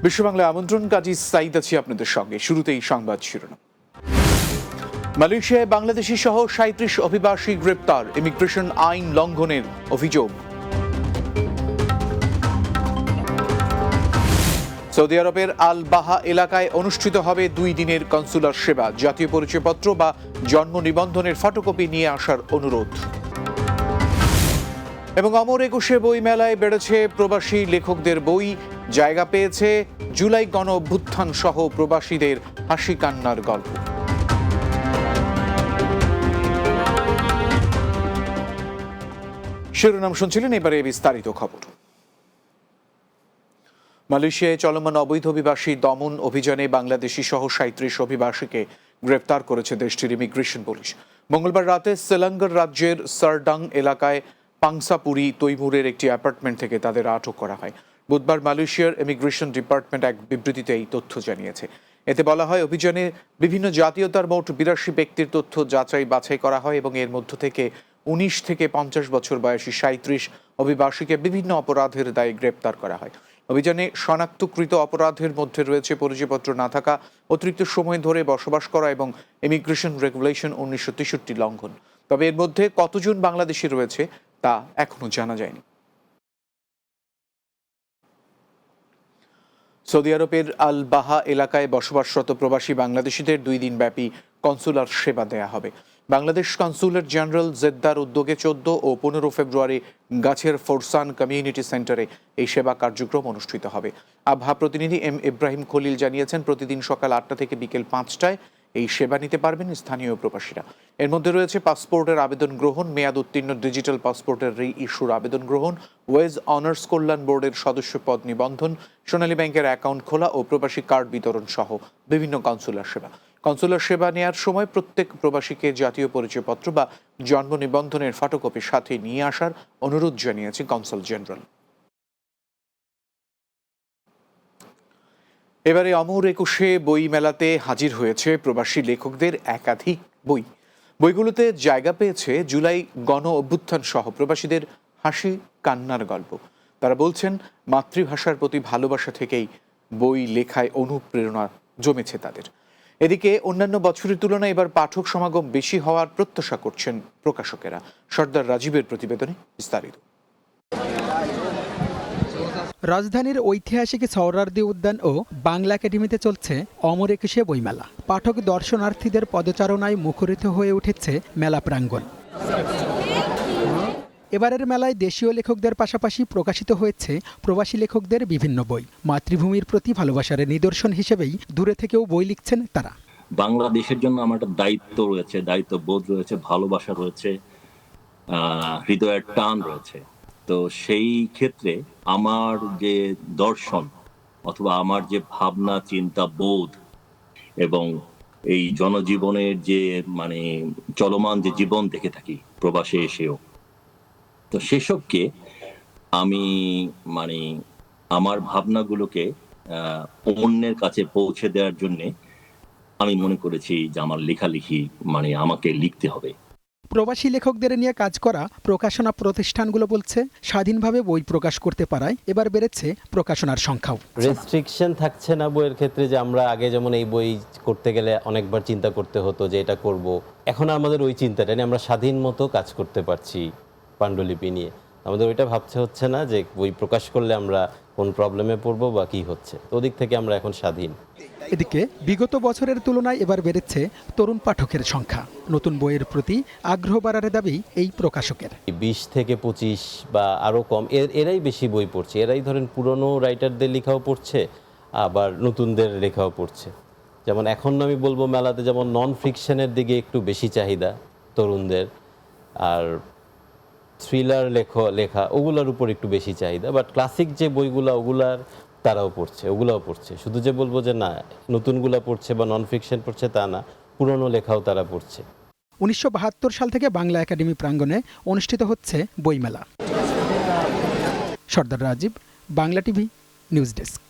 বিশ্ব বাংলায় আমন্ত্রণ, কাজী সাইদ আছি আপনাদের সঙ্গে। শুরুতেই সংবাদ শিরোনাম। মালয়েশিয়ায় বাংলাদেশি সহ ৩৭ অভিবাসী গ্রেপ্তার, ইমিগ্রেশন আইন লঙ্ঘনের অভিযোগ। সৌদি আরবের আল বাহা এলাকায় অনুষ্ঠিত হবে 2 দিনের কনসুলার সেবা, জাতীয় পরিচয়পত্র বা জন্ম নিবন্ধনের ফটোকপি নিয়ে আসার অনুরোধ। এবং অমর একুশে বই মেলায় বেড়েছে প্রবাসী লেখকদের বই, জায়গা পেয়েছে জুলাই গণ অভ্যুত্থান সহ প্রবাসীদের হাসি কান্নার গল্প। শিরোনাম শুনছিলেন, এবারে বিস্তারিত খবর। মালয়েশিয়ায় চলমান অবৈধ অভিবাসী দমন অভিযানে বাংলাদেশি সহ ৩৭ অভিবাসীকে গ্রেপ্তার করেছে দেশটির ইমিগ্রেশন পুলিশ। মঙ্গলবার রাতে সেলাঙ্গার রাজ্যের সারডাং এলাকায় পাংসাপুরি তৈমুরের একটি অ্যাপার্টমেন্ট থেকে তাদের আটক করা হয়। বুধবার মালয়েশিয়ার ইমিগ্রেশন ডিপার্টমেন্ট এক বিবৃতিতে এই তথ্য জানিয়েছে। এতে বলা হয়, অভিযানে বিভিন্ন জাতীয়তার মোট ৮২ ব্যক্তির তথ্য যাচাই বাছাই করা হয় এবং এর মধ্য থেকে ১৯ থেকে ৫০ বছর বয়সী ৩৭ অভিবাসীকে বিভিন্ন অপরাধের দায়ে গ্রেপ্তার করা হয়। অভিযানে শনাক্তকৃত অপরাধের মধ্যে রয়েছে পরিচয়পত্র না থাকা, অতিরিক্ত সময় ধরে বসবাস করা এবং ইমিগ্রেশন রেগুলেশন ১৯৬৩ লঙ্ঘন। তবে এর মধ্যে কতজন বাংলাদেশি রয়েছে তা এখনো জানা যায়নি। সৌদি আরবের আল বাহা এলাকায় বসবাসরত প্রবাসী বাংলাদেশিদের 2 দিন ব্যাপী কনসুলার সেবা দেয়া হবে। বাংলাদেশ কনসুলেট জেনারেল জেদ্দার উদ্যোগে 14 ও 15 ফেব্রুয়ারি গাছের ফোরসান কমিউনিটি সেন্টারে এই সেবা কার্যক্রম অনুষ্ঠিত হবে। আবহা প্রতিনিধি এম ইব্রাহিম খলিল জানিয়েছেন, প্রতিদিন সকাল 8টা থেকে বিকেল 5টায় এই সেবা নিতে পারবেন স্থানীয় প্রবাসীরা। এর মধ্যে রয়েছে পাসপোর্টের আবেদন গ্রহণ, মেয়াদ উত্তীর্ণ ডিজিটাল পাসপোর্টের রি-ইস্যুর আবেদন গ্রহণ, ওয়েজ অনার্স কল্যাণ বোর্ডের সদস্য পদ নিবন্ধন, সোনালী ব্যাংকের অ্যাকাউন্ট খোলা ও প্রবাসী কার্ড বিতরণ সহ বিভিন্ন কনসুলার সেবা। কনসুলার সেবা নেওয়ার সময় প্রত্যেক প্রবাসীকে জাতীয় পরিচয়পত্র বা জন্ম নিবন্ধনের ফটোকপি সাথে নিয়ে আসার অনুরোধ জানিয়েছে কনসাল জেনারেল। এবারে অমর একুশে বই মেলাতে হাজির হয়েছে প্রবাসী লেখকদের একাধিক বই। বইগুলোতে জায়গা পেয়েছে জুলাই গণ অভ্যুত্থান সহ প্রবাসীদের হাসি কান্নার গল্প। তারা বলছেন, মাতৃভাষার প্রতি ভালোবাসা থেকেই বই লেখায় অনুপ্রেরণা জমেছে তাদের। এদিকে অন্যান্য বছরের তুলনায় এবার পাঠক সমাগম বেশি হওয়ার প্রত্যাশা করছেন প্রকাশকেরা। সর্দার রাজীবের প্রতিবেদনে বিস্তারিত। রাজধানীর ঐতিহাসিক সৌরার্দি উদ্যান ও বাংলা একাডেমিতে চলছে অমর একুশে বইমেলা। পাঠক দর্শনার্থীদের পদচারণায় মুখরিত হয়ে উঠেছে মেলা প্রাঙ্গণ। এবারের মেলায় দেশীয় লেখকদের পাশাপাশি প্রকাশিত হয়েছে প্রবাসী লেখকদের বিভিন্ন বই। মাতৃভূমির প্রতি ভালোবাসার নিদর্শন হিসেবেই দূরে থেকেও বই লিখছেন তারা। বাংলাদেশের জন্য আমার একটা দায়িত্ব রয়েছে, দায়িত্ববোধ রয়েছে, ভালোবাসা রয়েছে, হৃদয়ের টান রয়েছে। তো সেই ক্ষেত্রে আমার যে দর্শন অথবা আমার যে ভাবনা, চিন্তা, বোধ এবং এই জনজীবনের যে চলমান যে জীবন দেখে থাকি প্রবাসে এসেও, তো সেসবকে আমি আমার ভাবনাগুলোকে অন্যের কাছে পৌঁছে দেওয়ার জন্য আমি মনে করেছি যে আমার লেখালেখি আমাকে লিখতে হবে। প্রবাসী লেখকদের নিয়ে কাজ করা প্রকাশনা প্রতিষ্ঠানগুলো বলছে, স্বাধীনভাবে বই প্রকাশ করতে পারায় এবার বেড়েছে প্রকাশনার সংখ্যাও। রেস্ট্রিকশন থাকছে না বইয়ের ক্ষেত্রে, যে আমরা আগে যেমন এই বই করতে গেলে অনেকবার চিন্তা করতে হতো যে এটা করব, এখন আমাদের ওই চিন্তাটা নেই, আমরা স্বাধীন মতো কাজ করতে পারছি পাণ্ডুলিপি নিয়ে। আমাদের ওইটা ভাবতে হচ্ছে না যে বই প্রকাশ করলে আমরা কোন প্রবলেমে পড়বো বা কি হচ্ছে। তো ওদিক থেকে আমরা এখন স্বাধীন। এদিকে বিগত বছরের তুলনায় এবার বেড়েছে তরুণ পাঠকের সংখ্যা। নতুন বইয়ের প্রতি আগ্রহ বাড়ার দাবি এই প্রকাশকের। 20 থেকে 25 বা আরও কম এরাই বেশি বই পড়ছে। এরাই ধরেন পুরনো রাইটারদের লেখাও পড়ছে, আবার নতুনদের লেখাও পড়ছে। যেমন এখন আমি বলবো মেলাতে যেমন নন ফিকশনের দিকে একটু বেশি চাহিদা তরুণদের, আর থ্রিলার লেখা ওগুলোর উপর একটু বেশি চাহিদা। বাট ক্লাসিক যে বইগুলো ওগুলাও পড়ছে। শুধু যে বলবো যে না নতুনগুলা পড়ছে বা নন ফিকশন পড়ছে তা না, পুরনো লেখাও তারা পড়ছে। 1972 সাল থেকে বাংলা একাডেমি প্রাঙ্গণে অনুষ্ঠিত হচ্ছে বইমেলা। Sardar Rajib, Bangla TV, news desk.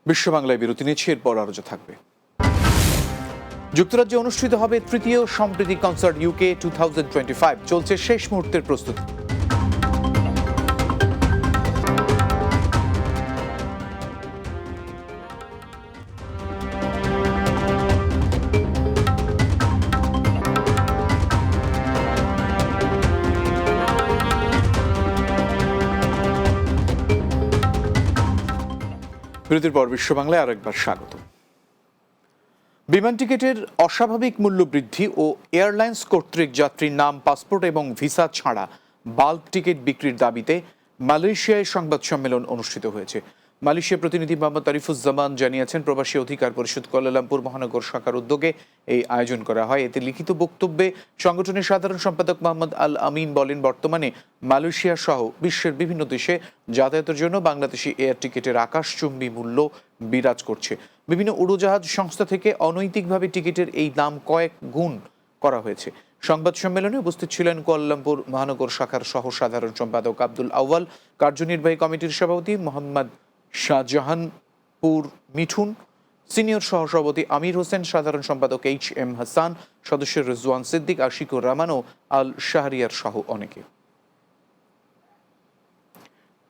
বিশ্ব বাংলায় বিরতি নিচ্ছে, এরপর আরো থাকবে। যুক্তরাজ্যে অনুষ্ঠিত হবে তৃতীয় সম্প্রীতি কনসার্ট ইউকে 2025। চলছে শেষ মুহূর্তের প্রস্তুতি। বিরতির পর বিশ্ব বাংলায় আরেকবার স্বাগত। বিমান টিকিটের অস্বাভাবিক মূল্য বৃদ্ধি ও এয়ারলাইন্স কর্তৃক যাত্রীর নাম, পাসপোর্ট এবং ভিসা ছাড়া বাল্ক টিকিট বিক্রির দাবিতে মালয়েশিয়ায় সংবাদ সম্মেলন অনুষ্ঠিত হয়েছে। মালয়েশিয়া প্রতিনিধি মোহাম্মদ আরিফুজ্জামান জানিয়েছেন, প্রবাসী অধিকার পরিষদ কুয়ালালামপুর মহানগর শাখার উদ্যোগে এই আয়োজন করা হয়। এতে লিখিত বক্তব্যে সংগঠনের সাধারণ সম্পাদক মোহাম্মদ আল আমিন বলেন, বর্তমানে মালয়েশিয়া সহ বিশ্বের বিভিন্ন দেশে যাতায়াতের জন্য বাংলাদেশি এয়ার টিকিটের আকাশচুম্বী মূল্য বিরাজ করছে। বিভিন্ন উড়োজাহাজ সংস্থা থেকে অনৈতিকভাবে টিকিটের এই দাম কয়েক গুণ করা হয়েছে। সংবাদ সম্মেলনে উপস্থিত ছিলেন কুয়ালালামপুর মহানগর শাখার সহ সাধারণ সম্পাদক আব্দুল আউয়াল, কার্যনির্বাহী কমিটির সভাপতি মোহাম্মদ শাহজাহানপুর মিঠুন, সিনিয়র সহসভাপতি আমির হোসেন, সাধারণ সম্পাদক HM হাসান, সদস্য রিজওয়ান সিদ্দিক, আশিকুর রহমান ও আল শাহরিয়ার সহ অনেকে।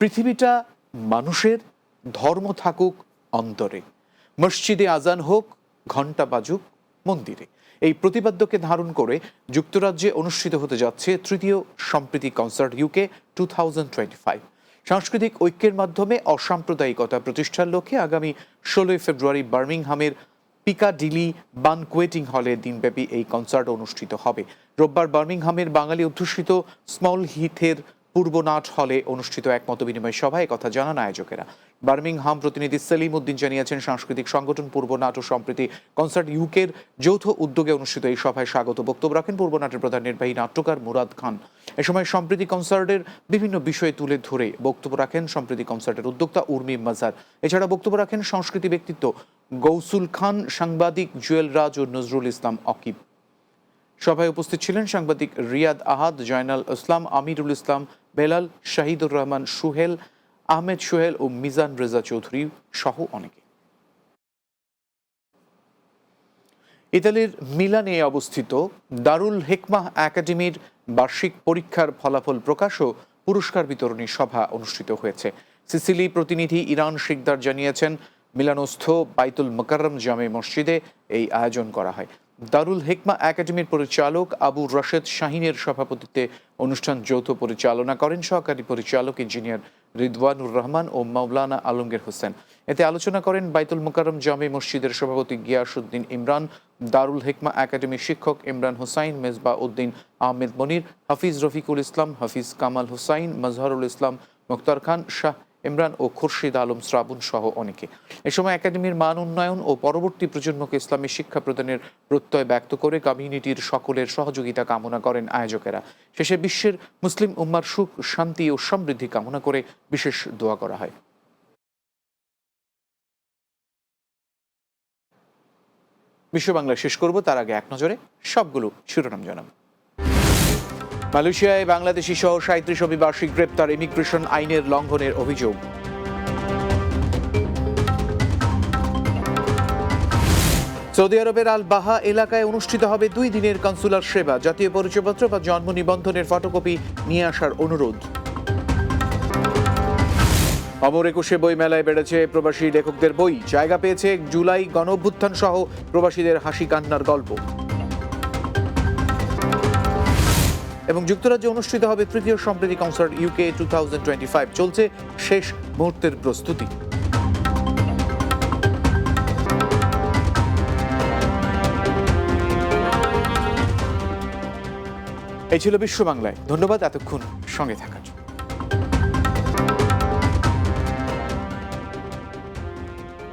পৃথিবীটা মানুষের, ধর্ম থাকুক অন্তরে, মসজিদে আজান হোক, ঘণ্টা বাজুক মন্দিরে, এই প্রতিপাদ্যকে ধারণ করে যুক্তরাজ্যে অনুষ্ঠিত হতে যাচ্ছে তৃতীয় সম্প্রীতি কনসার্ট UK 2025। সাংস্কৃতিক ঐক্যের মাধ্যমে অসাম্প্রদায়িকতা প্রতিষ্ঠার লক্ষ্যে আগামী 16 ফেব্রুয়ারি বার্মিংহামের পিকাডিলি বানকুয়েটিং হলে দিনব্যাপী এই কনসার্ট অনুষ্ঠিত হবে। রোববার বার্মিংহামের বাঙালি অধ্যুষিত স্মল হিথের পূর্বনাট হলে অনুষ্ঠিত এক মতবিনিময় সভায় কথা জানান আয়োজকেরা। বার্মিংহাম প্রতিনিধি সেলিম উদ্দিন জানিয়েছেন, সাংস্কৃতিক সংগঠন পূর্বনাট ও সম্প্রীতি কনসার্ট UKের যৌথ উদ্যোগে অনুষ্ঠিত এই সভায় স্বাগত বক্তব্য রাখেন পূর্বনাটের প্রধান নির্বাহী নাট্যকার মুরাদ খান। এ সময় সম্প্রীতি কনসার্টের বিভিন্ন বিষয় তুলে ধরে বক্তব্য রাখেন সম্প্রীতি কনসার্টের উদ্যোক্তা উর্মি মাজার। এছাড়া বক্তব্য রাখেন সংস্কৃতি ব্যক্তিত্ব গৌসুল খান, সাংবাদিক জুয়েল রাজ ও নজরুল ইসলাম অকিব। সভায় উপস্থিত ছিলেন সাংবাদিক রিয়াদ আহাদ, জয়নাল ইসলাম, আমিরুল ইসলাম, বেলাল, শাহিদুর রহমান সুহেল, আহমেদ সোহেল ও মিজান রেজা চৌধুরী সহ অনেকে। ইতালির মিলানে অবস্থিত দারুল হিকমাহ একাডেমির বার্ষিক পরীক্ষার ফলাফল প্রকাশ ও পুরস্কার বিতরণী সভা অনুষ্ঠিত হয়েছে। সিসিলি প্রতিনিধি ইরান শিকদার জানিয়েছেন, মিলানস্থ বাইতুল মুকাররম জামে মসজিদে এই আয়োজন করা হয়। দারুল হিকমা একাডেমির পরিচালক আবু রাশেদ শাহিনের সভাপতিত্বে অনুষ্ঠান যৌথ পরিচালনা করেন সহকারী পরিচালক ইঞ্জিনিয়ার রিদওয়ানুর রহমান ও মাওলানা আলমগীর হোসেন। এতে আলোচনা করেন বাইতুল মুকাররম জামে মসজিদের সভাপতি গিয়াসউদ্দিন ইমরান, দারুল হিকমা একাডেমির শিক্ষক ইমরান হোসাইন, মেজবা উদ্দিন আহমেদ মনির, হাফিজ রফিকুল ইসলাম, হাফিজ কামাল হোসাইন, মজহারুল ইসলাম, মুখতার খান, শাহ ইমরান ও খুরশিদ আলম শ্রাবণ সহ অনেকে। এ সময় একাডেমির মান উন্নয়ন ও পরবর্তী প্রজন্মকে ইসলামী শিক্ষা প্রদানের প্রত্যয় ব্যক্ত করে কমিউনিটির সকলের সহযোগিতা কামনা করেন আয়োজকেরা। শেষে বিশ্বের মুসলিম উম্মার সুখ, শান্তি ও সমৃদ্ধি কামনা করে বিশেষ দোয়া করা হয়। বিশ্ব বাংলা শেষ করব, তার আগে এক নজরে সবগুলো শিরোনাম জানাব। মালয়েশিয়ায় বাংলাদেশি সহ 37 অভিবাসী গ্রেপ্তার, ইমিগ্রেশন আইনের লঙ্ঘনের অভিযোগ। সৌদি আরবের আল বাহা এলাকায় অনুষ্ঠিত হবে 2 দিনের কনসুলার সেবা, জাতীয় পরিচয়পত্র বা জন্ম নিবন্ধনের ফটোকপি নিয়ে আসার অনুরোধ। অমর একুশে বই মেলায় বেড়েছে প্রবাসী লেখকদের বই, জায়গা পেয়েছে জুলাই গণঅভ্যুত্থান সহ প্রবাসীদের হাসি কান্নার গল্প। এবং যুক্তরাজ্যে অনুষ্ঠিত হবে তৃতীয় সম্প্রীতি কনসার্ট UK 2025, চলছে শেষ মুহূর্তের প্রস্তুতি। এই ছিল বিশ্ব বাংলায়। ধন্যবাদ এতক্ষণ সঙ্গে থাকার জন্য।